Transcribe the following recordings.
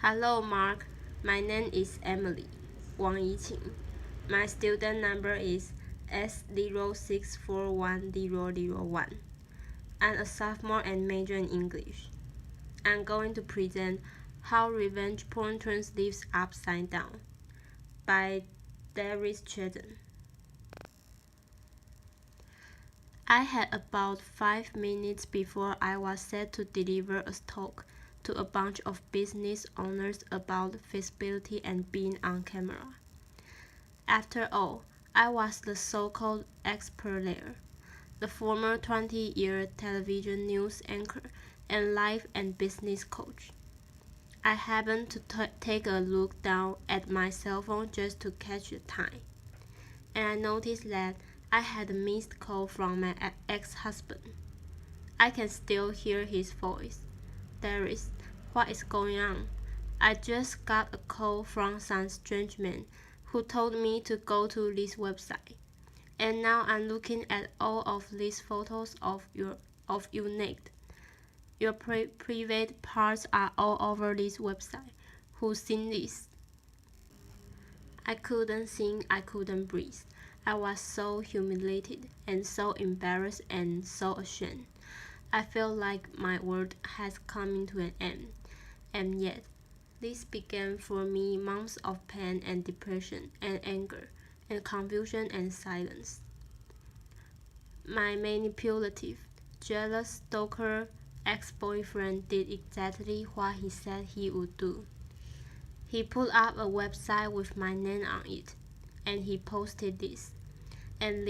Hello, Mark. My name is Emily Wang Yiqing. My student number is S06410001. I'm a sophomore and major in English. I'm going to present How Revenge Porn Turns Lives Upside Down by Darieth. I had about 5 minutes before I was set to deliver a talk to a bunch of business owners about feasibility and being on camera. After all, I was the so-called expert there, the former 20-year television news anchor and life and business coach. I happened to take a look down at my cell phone just to catch the time, and I noticed that I had a missed call from my ex-husband. I can still hear his voice. Darieth, what is going on? I just got a call from some strange man who told me to go to this website. And now I'm looking at all of these photos of you naked. Your private parts are all over this website. Who's seen this? I couldn't think, I couldn't breathe. I was so humiliated and so embarrassed and so ashamed. I felt like my world has come to an end. And yet, this began for me months of pain and depression and anger and confusion and silence. My manipulative, jealous stalker ex-boyfriend did exactly what he said he would do. He put up a website with my name on it, and he posted this, and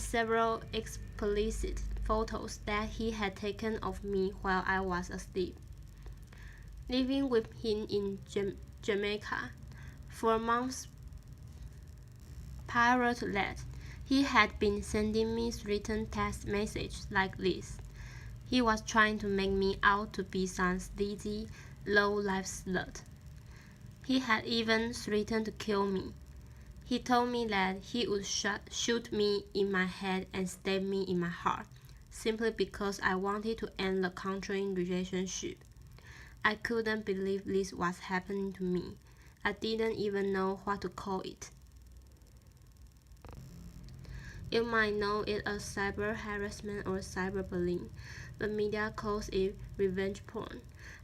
several explicit photos that he had taken of me while I was asleep. Living with him in Jamaica for months prior to that, he had been sending me written text messages like this. He was trying to make me out to be some sleazy, low-life slut. He had even threatened to kill me. He told me that he would shoot me in my head and stab me in my heart, simply because I wanted to end the controlling relationship. I couldn't believe this was happening to me. I didn't even know what to call it. You might know it as cyber harassment or cyberbullying. The media calls it revenge porn.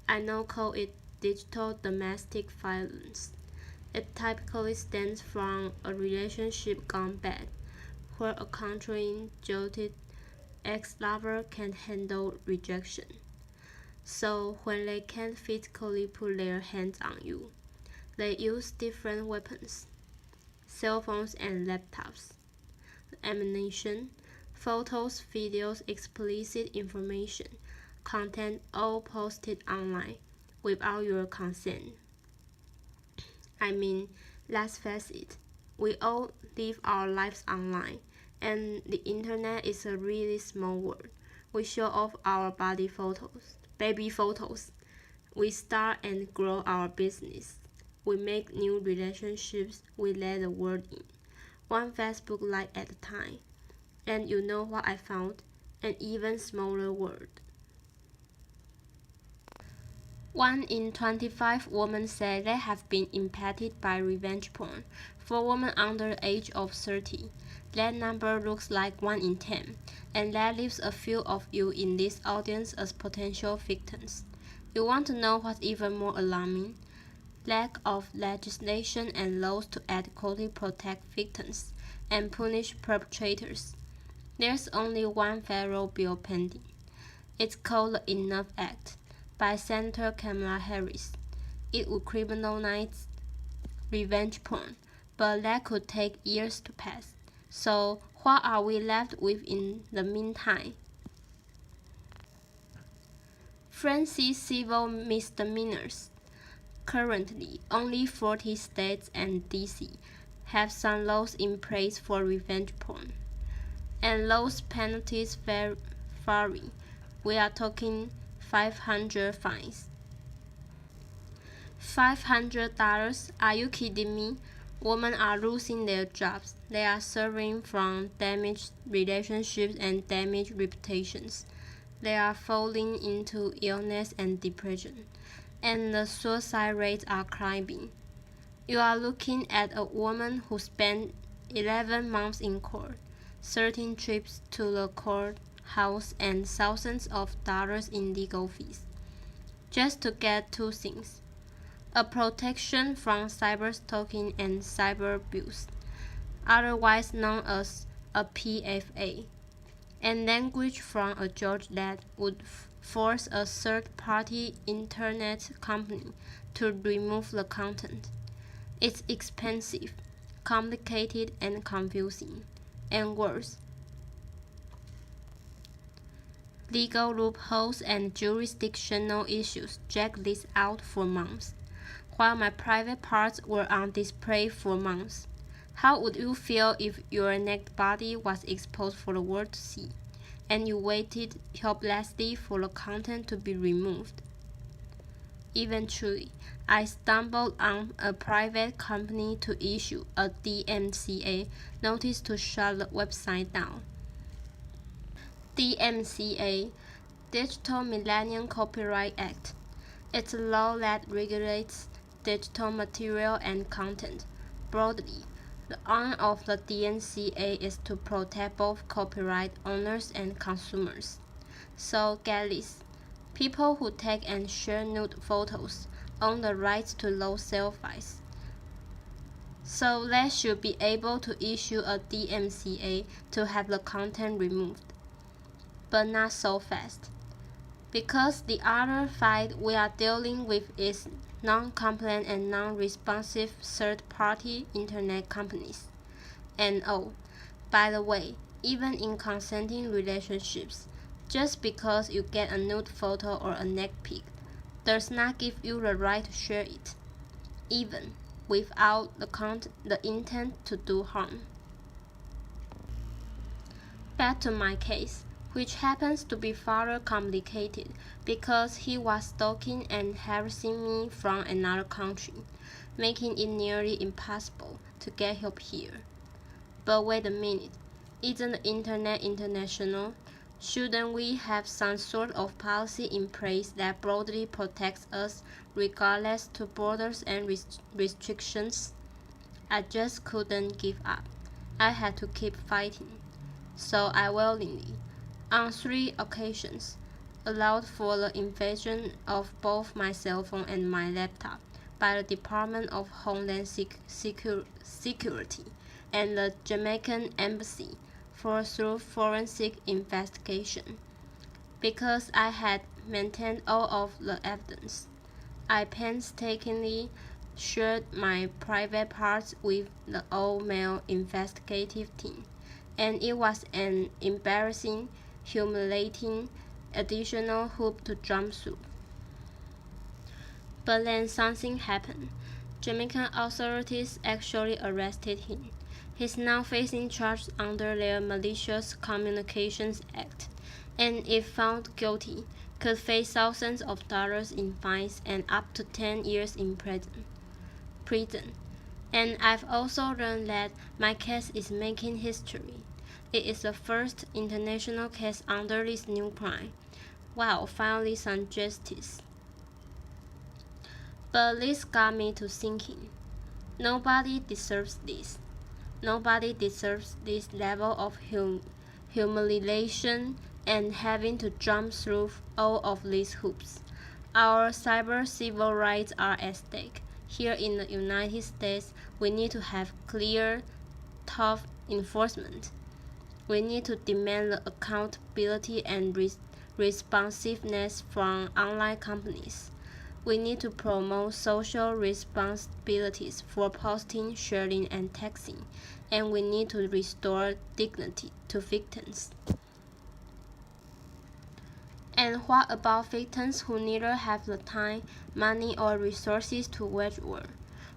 I now call it digital domestic violence. It typically stems from a relationship gone bad, where a controlling, jilted ex-lover can't handle rejection. So when they can't physically put their hands on you, they use different weapons, cell phones and laptops, ammunition, photos, videos, explicit information, content all posted online without your consent. I mean, let's face it, we all live our lives online, and the internet is a really small world. We show off our body photos, baby photos. We start and grow our business. We make new relationships. We let the world in, one Facebook like at a time. And you know what I found? An even smaller world. 1 in 25 women say they have been impacted by revenge porn. For women under the age of 30, that number looks like 1 in 10, and that leaves a few of you in this audience as potential victims. You want to know what's even more alarming? Lack of legislation and laws to adequately protect victims and punish perpetrators. There's only one federal bill pending. It's called the Enough Act by Senator Kamala Harris. It would criminalize revenge porn, but that could take years to pass. So what are we left with in the meantime? Francis civil misdemeanors. Currently, only 40 states and D.C. have some laws in place for revenge porn, and those penalties vary. We are talking 500 fines. $500? Are you kidding me? Women are losing their jobs. They are suffering from damaged relationships and damaged reputations. They are falling into illness and depression. and the suicide rates are climbing. You are looking at a woman who spent 11 months in court, 13 trips to the courthouse, and thousands of dollars in legal fees, just to get two things: a protection from cyber stalking and cyber abuse, otherwise known as a PFA, and language from a judge that would force a third-party internet company to remove the content. It's expensive, complicated, and confusing. And worse, legal loopholes and jurisdictional issues dragged this out for months, while my private parts were on display for months. How would you feel if your naked body was exposed for the world to see, and you waited helplessly for the content to be removed? Eventually, I stumbled on a private company to issue a DMCA notice to shut the website down. DMCA, Digital Millennium Copyright Act. It's a law that regulates digital material and content broadly. The aim of the DMCA is to protect both copyright owners and consumers. So get this: people who take and share nude photos own the rights to those selfies. So they should be able to issue a DMCA to have the content removed. But not so fast. Because the other fight we are dealing with is non-compliant and non-responsive third-party internet companies. And oh, by the way, even in consenting relationships, just because you get a nude photo or a neck pic does not give you the right to share it, even without the intent to do harm. Back to my case, which happens to be further complicated because he was stalking and harassing me from another country, making it nearly impossible to get help here. But wait a minute, isn't the internet international? Shouldn't we have some sort of policy in place that broadly protects us regardless to borders and restrictions? I just couldn't give up. I had to keep fighting. So I willingly, on 3 occasions, allowed for the invasion of both my cell phone and my laptop by the Department of Homeland Security and the Jamaican Embassy through forensic investigation. Because I had maintained all of the evidence, I painstakingly shared my private parts with the all-male investigative team, and it was an embarrassing, humiliating, additional hoop to jump through. But then something happened. Jamaican authorities actually arrested him. He's now facing charges under their Malicious Communications Act, and if found guilty, could face thousands of dollars in fines and up to 10 years in prison. And I've also learned that my case is making history. It is the first international case under this new crime. Wow, finally some justice. But this got me to thinking, nobody deserves this. Nobody deserves this level of humiliation and having to jump through all of these hoops. Our cyber civil rights are at stake. Here in the United States, we need to have clear, tough enforcement. We need to demand the accountability and responsiveness from online companies. We need to promote social responsibilities for posting, sharing, and texting, and we need to restore dignity to victims. And what about victims who neither have the time, money, or resources to wage war,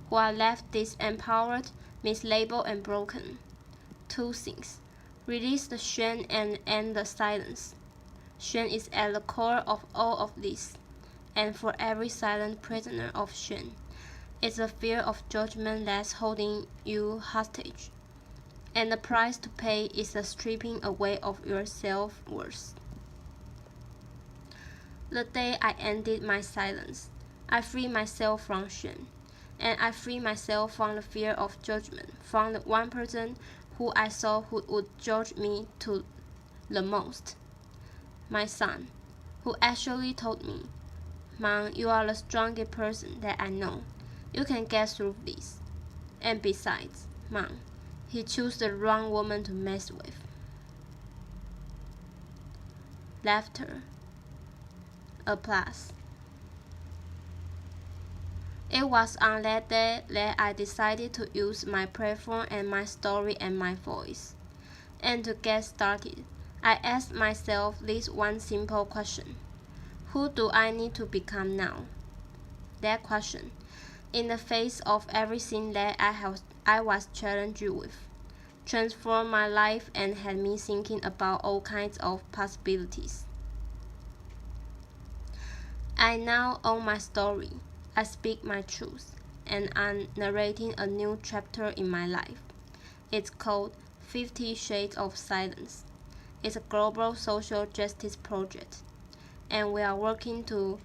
who are left disempowered, mislabeled, and broken? 2 things. Release the shame and end the silence. Shame is at the core of all of this. And for every silent prisoner of shame, it's a fear of judgment that's holding you hostage. And the price to pay is the stripping away of your self-worth. The day I ended my silence, I free myself from shame, and I free myself from the fear of judgment from the one person who I saw who would judge me to the most, my son, who actually told me, "Mom, you are the strongest person that I know. You can get through this. And besides, Mom, he chose the wrong woman to mess with." Laughter. Applause. It was on that day that I decided to use my platform and my story and my voice. And to get started, I asked myself this one simple question: who do I need to become now? That question, in the face of everything that I was challenged with, transformed my life and had me thinking about all kinds of possibilities. I now own my story. I speak my truth, and I'm narrating a new chapter in my life. It's called 50 Shades of Silence. It's a global social justice project, and we are working to